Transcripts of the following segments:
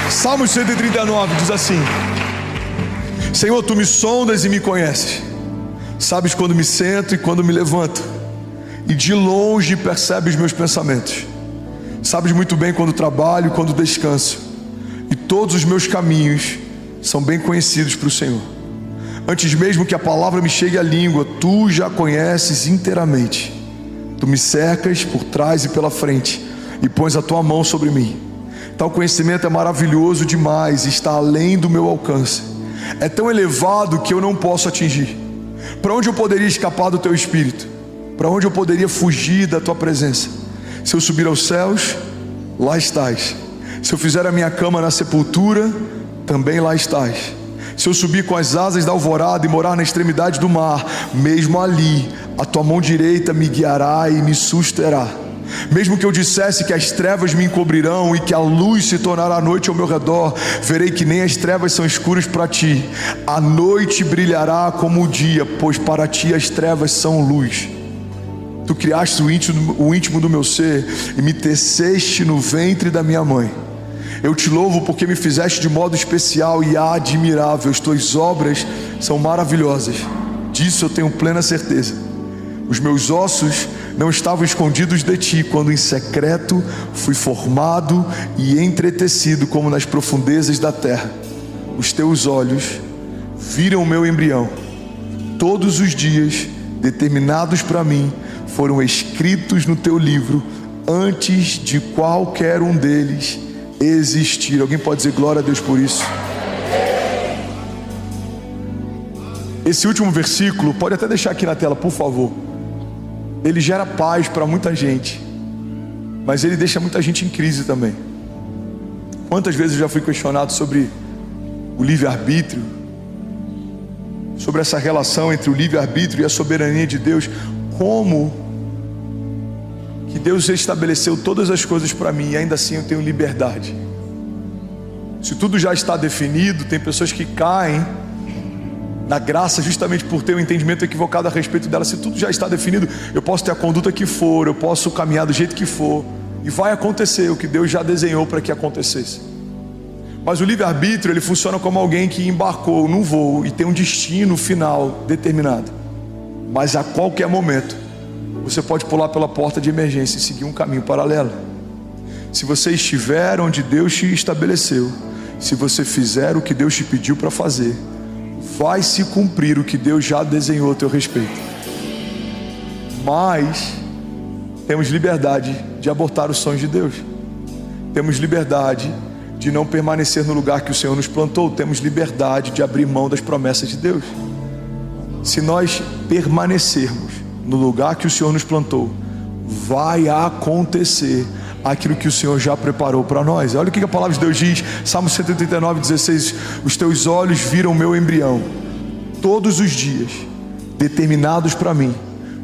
Salmo 139 diz assim: Senhor, tu me sondas e me conheces, sabes quando me sento e quando me levanto, e de longe percebes meus pensamentos. Sabes muito bem quando trabalho e quando descanso, e todos os meus caminhos são bem conhecidos para o Senhor. Antes mesmo que a palavra me chegue à língua, tu já conheces inteiramente. Tu me cercas por trás e pela frente, e pões a tua mão sobre mim. Tal conhecimento é maravilhoso demais, está além do meu alcance. É tão elevado que eu não posso atingir. Para onde eu poderia escapar do teu espírito? Para onde eu poderia fugir da tua presença? Se eu subir aos céus, lá estás. Se eu fizer a minha cama na sepultura, também lá estás. Se eu subir com as asas da alvorada e morar na extremidade do mar, mesmo ali a tua mão direita me guiará e me susterá. Mesmo que eu dissesse que as trevas me encobrirão e que a luz se tornará noite ao meu redor, verei que nem as trevas são escuras para ti. A noite brilhará como o dia, pois para ti as trevas são luz. Tu criaste o íntimo do meu ser e me teceste no ventre da minha mãe. Eu te louvo porque me fizeste de modo especial e admirável. As tuas obras são maravilhosas, disso eu tenho plena certeza. Os meus ossos não estavam escondidos de ti, quando em secreto fui formado e entretecido como nas profundezas da terra. Os teus olhos viram o meu embrião. Todos os dias determinados para mim foram escritos no teu livro, antes de qualquer um deles existir. Alguém pode dizer glória a Deus por isso? Esse último versículo, pode até deixar aqui na tela, por favor. Ele gera paz para muita gente, mas ele deixa muita gente em crise também. Quantas vezes eu já fui questionado sobre o livre-arbítrio, sobre essa relação entre o livre-arbítrio e a soberania de Deus. Como que Deus estabeleceu todas as coisas para mim e ainda assim eu tenho liberdade? Se tudo já está definido, tem pessoas que caem na graça justamente por ter um entendimento equivocado a respeito dela. Se tudo já está definido, eu posso ter a conduta que for, eu posso caminhar do jeito que for, e vai acontecer o que Deus já desenhou para que acontecesse. Mas o livre-arbítrio, ele funciona como alguém que embarcou num voo e tem um destino final determinado, mas a qualquer momento você pode pular pela porta de emergência e seguir um caminho paralelo. Se você estiver onde Deus te estabeleceu, se você fizer o que Deus te pediu para fazer, vai se cumprir o que Deus já desenhou a teu respeito. Mas temos liberdade de abortar os sonhos de Deus. Temos liberdade de não permanecer no lugar que o Senhor nos plantou. Temos liberdade de abrir mão das promessas de Deus. Se nós permanecermos no lugar que o Senhor nos plantou, vai acontecer aquilo que o Senhor já preparou para nós. Olha o que a palavra de Deus diz, Salmo 139:16: os teus olhos viram o meu embrião. Todos os dias determinados para mim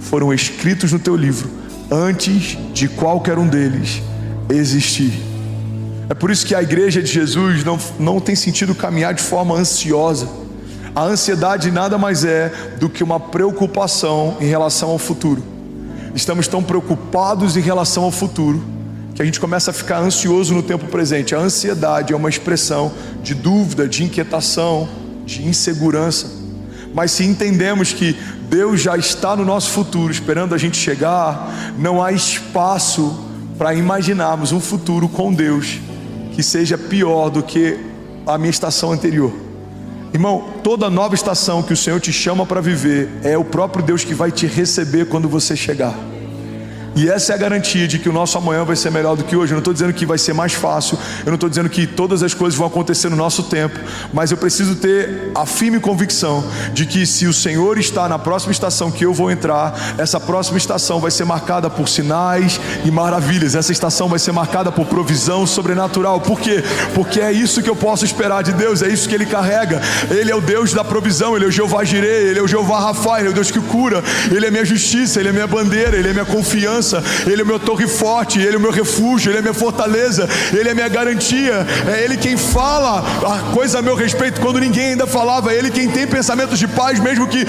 foram escritos no teu livro, antes de qualquer um deles existir. É por isso que a igreja de Jesus não tem sentido caminhar de forma ansiosa. A ansiedade nada mais é do que uma preocupação em relação ao futuro. Estamos tão preocupados em relação ao futuro que a gente começa a ficar ansioso no tempo presente. A ansiedade é uma expressão de dúvida, de inquietação, de insegurança. Mas se entendemos que Deus já está no nosso futuro, esperando a gente chegar, não há espaço para imaginarmos um futuro com Deus que seja pior do que a minha estação anterior. Irmão, toda nova estação que o Senhor te chama para viver, é o próprio Deus que vai te receber quando você chegar. E essa é a garantia de que o nosso amanhã vai ser melhor do que hoje. Eu não estou dizendo que vai ser mais fácil, eu não estou dizendo que todas as coisas vão acontecer no nosso tempo, mas eu preciso ter a firme convicção de que se o Senhor está na próxima estação que eu vou entrar, essa próxima estação vai ser marcada por sinais e maravilhas. Essa estação vai ser marcada por provisão sobrenatural. Por quê? Porque é isso que eu posso esperar de Deus, é isso que Ele carrega. Ele é o Deus da provisão, Ele é o Jeová Jireh, Ele é o Jeová Rafa, Ele é o Deus que cura, Ele é minha justiça, Ele é minha bandeira, Ele é minha confiança, segurança, Ele é o meu torre forte, Ele é o meu refúgio, Ele é a minha fortaleza, Ele é a minha garantia. É Ele quem fala a coisa a meu respeito quando ninguém ainda falava. É Ele quem tem pensamentos de paz mesmo que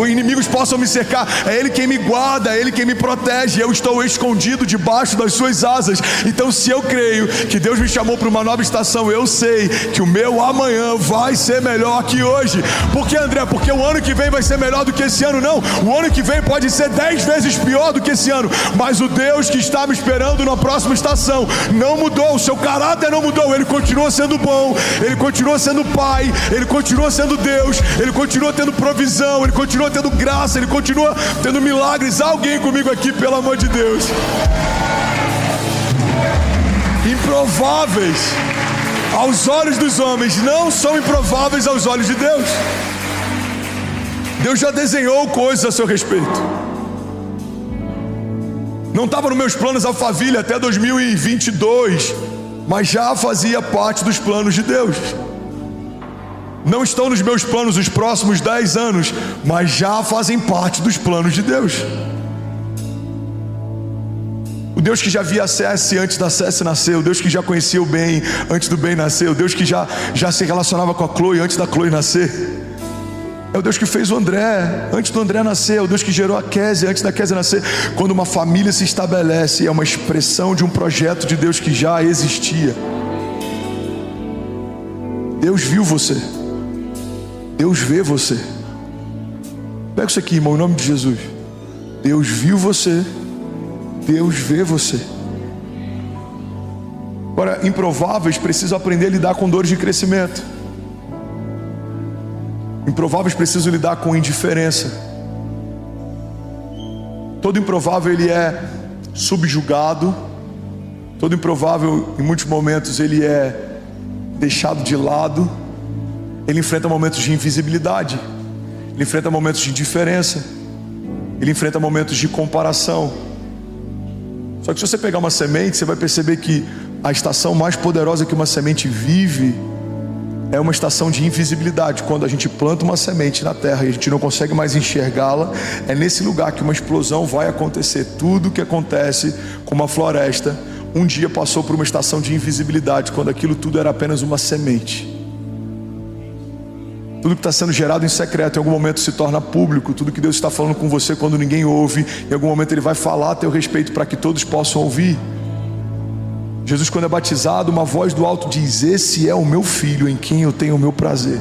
inimigos possam me cercar. É Ele quem me guarda, é Ele quem me protege. Eu estou escondido debaixo das suas asas. Então, se eu creio que Deus me chamou para uma nova estação, eu sei que o meu amanhã vai ser melhor que hoje. Por que, André? Porque o ano que vem vai ser melhor do que esse ano? Não, o ano que vem pode ser 10 vezes pior do que esse ano, mas o Deus que está me esperando na próxima estação não mudou, o seu caráter não mudou. Ele continua sendo bom, Ele continua sendo Pai, Ele continua sendo Deus, Ele continua tendo provisão, Ele continua tendo graça, Ele continua tendo milagres. Há alguém comigo aqui, pelo amor de Deus? Improváveis aos olhos dos homens não são improváveis aos olhos de Deus. Deus já desenhou coisas a seu respeito. Não estava nos meus planos Alphaville até 2022, mas já fazia parte dos planos de Deus. Não estão nos meus planos os próximos 10 anos, mas já fazem parte dos planos de Deus. O Deus que já via a Cécia antes da Cécia nascer, o Deus que já conhecia o bem antes do bem nascer, o Deus que já se relacionava com a Chloe antes da Chloe nascer. É o Deus que fez o André antes do André nascer, é o Deus que gerou a Kézia antes da Kézia nascer. Quando uma família se estabelece, é uma expressão de um projeto de Deus que já existia. Deus viu você, Deus vê você. Pega isso aqui, irmão, em nome de Jesus. Deus viu você, Deus vê você. Agora, improváveis precisam aprender a lidar com dores de crescimento. Improváveis precisam lidar com indiferença. Todo improvável ele é subjugado. Todo improvável, em muitos momentos, ele é deixado de lado. Ele enfrenta momentos de invisibilidade. Ele enfrenta momentos de indiferença. Ele enfrenta momentos de comparação. Só que se você pegar uma semente, você vai perceber que a estação mais poderosa que uma semente vive é uma estação de invisibilidade. Quando a gente planta uma semente na terra e a gente não consegue mais enxergá-la, é nesse lugar que uma explosão vai acontecer. Tudo que acontece com uma floresta, um dia passou por uma estação de invisibilidade, quando aquilo tudo era apenas uma semente. Tudo que está sendo gerado em secreto, em algum momento se torna público. Tudo que Deus está falando com você quando ninguém ouve, em algum momento Ele vai falar a teu respeito para que todos possam ouvir. Jesus, quando é batizado, uma voz do alto diz: esse é o meu filho em quem eu tenho o meu prazer.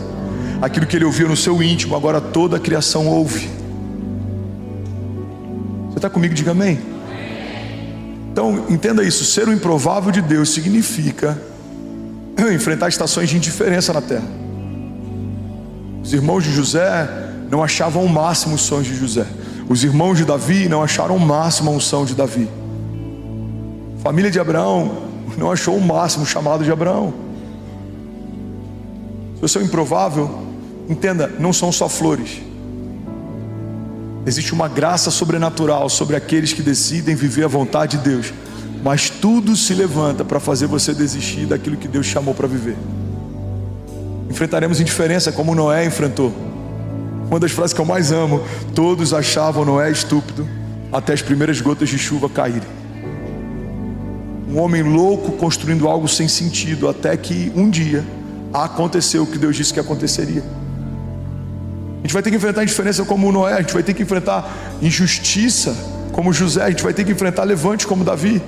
Aquilo que ele ouvia no seu íntimo, agora toda a criação ouve. Você está comigo? Diga amém. Então entenda isso, ser o improvável de Deus significa enfrentar estações de indiferença na terra. Os irmãos de José não achavam o máximo os sonhos de José. Os irmãos de Davi não acharam o máximo a unção de Davi. A família de Abraão não achou o máximo o chamado de Abraão. Se você é improvável, entenda, não são só flores. Existe uma graça sobrenatural sobre aqueles que decidem viver a vontade de Deus. Mas tudo se levanta para fazer você desistir daquilo que Deus chamou para viver. Enfrentaremos indiferença como Noé enfrentou. Uma das frases que eu mais amo: todos achavam Noé estúpido até as primeiras gotas de chuva caírem. Um homem louco construindo algo sem sentido, até que um dia aconteceu o que Deus disse que aconteceria. A gente vai ter que enfrentar indiferença como Noé, a gente vai ter que enfrentar injustiça como José, a gente vai ter que enfrentar levante como Davi.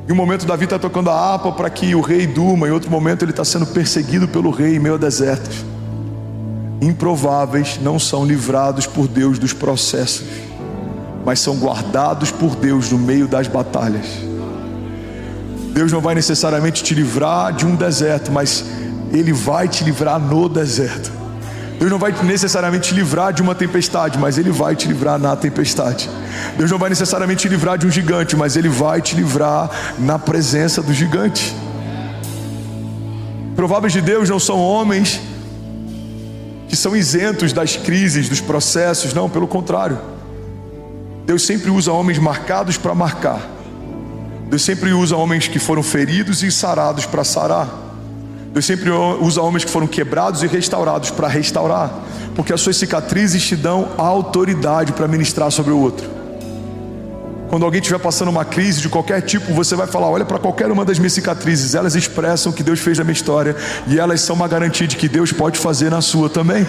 Em um momento Davi está tocando a harpa para que o rei durma, em outro momento ele está sendo perseguido pelo rei em meio a desertos. Improváveis não são livrados por Deus dos processos, mas são guardados por Deus no meio das batalhas. Deus não vai necessariamente te livrar de um deserto, mas Ele vai te livrar no deserto. Deus não vai necessariamente te livrar de uma tempestade, mas Ele vai te livrar na tempestade. Deus não vai necessariamente te livrar de um gigante, mas Ele vai te livrar na presença do gigante. Prováveis de Deus não são homens que são isentos das crises, dos processos. Não, pelo contrário. Deus sempre usa homens marcados para marcar. Deus sempre usa homens que foram feridos e sarados para sarar. Deus sempre usa homens que foram quebrados e restaurados para restaurar, porque as suas cicatrizes te dão a autoridade para ministrar sobre o outro. Quando alguém estiver passando uma crise de qualquer tipo, você vai falar: olha para qualquer uma das minhas cicatrizes, elas expressam o que Deus fez na minha história, e elas são uma garantia de que Deus pode fazer na sua também.